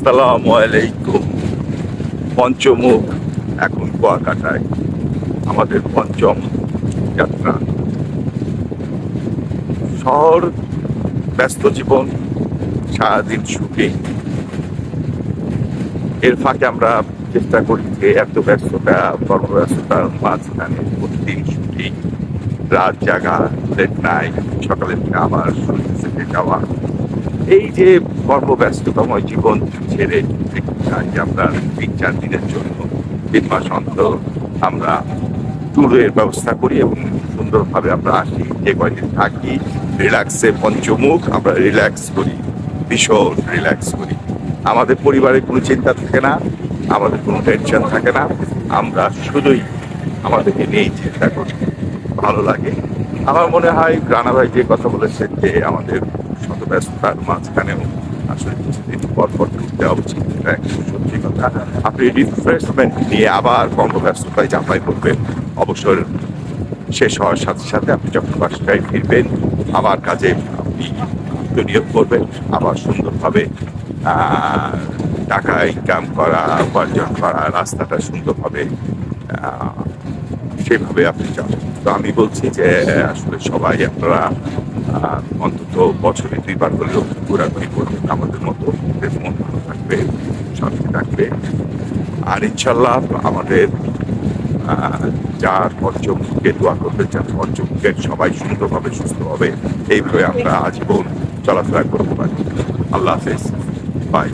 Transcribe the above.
আসসালামু আলাইকুম। পঞ্চমুখ এখন কুয়াকাটায় আমাদের পঞ্চম যাত্রা। শহর, ব্যস্ত জীবন, সারাদিন শুটিং, এর ফাঁকে আমরা চেষ্টা করি যে এত ব্যস্ততা, কর্মব্যস্ততার মাঝখানে প্রতিদিন শুটিং, রাত জাগা, লেট নাইট, সকালে থেকে আবার শুটিং সেটে যাওয়া, এই যে কর্মব্যস্ততাময় জীবন ছেড়ে চাই আমরা 3-4 দিনের জন্য 3 মাস অন্তর আমরা ট্যুরের ব্যবস্থা করি এবং সুন্দরভাবে আমরা আসি। যে কয়দিন থাকি রিল্যাক্সে পঞ্চমুখ আমরা রিল্যাক্স করি, ভীষণ রিল্যাক্স করি। আমাদের পরিবারের কোনো চিন্তা থাকে না, আমাদের কোনো টেনশন থাকে না, আমরা শুধুই আমাদেরকে নিয়েই চিন্তা করি, ভালো লাগে। আমার মনে হয় রানা ভাই যে কথা বলেছেন যে আমাদের শত ব্যস্ততার মাঝখানেও আসলে কিছুদিন পর পর ট্যুর দেওয়া উচিত, এটা একটা সত্যি কথা। আপনি রিফ্রেশমেন্ট নিয়ে আবার কর্মব্যস্ততায় ঝাঁপাই করবেন, অবসর শেষ হওয়ার সাথে সাথে আপনি যখন বাসায় ফিরবেন আবার কাজে আপনি বিনিয়োগ করবেন, আবার সুন্দরভাবে টাকা ইনকাম করা, উপার্জন করা, রাস্তাটা সুন্দরভাবে সেভাবে আপনি যাবেন। তো আমি বলছি যে আসলে সবাই আপনারা অন্তত বছরে 2বার হলেও ঘোরাঘুরি করবেন, আমাদের মতো মন ভালো থাকবে, শান্তি থাকবে। আর ইনশাল্লাহ আমাদের যার পঞ্চমুখকে দোয়া করবেন, যার পঞ্চমুখের সবাই সুন্দরভাবে সুস্থভাবে এইভাবে আমরা আজীবন চলাফেরা করতে পারি। আল্লাহ হাফেজ, বাই।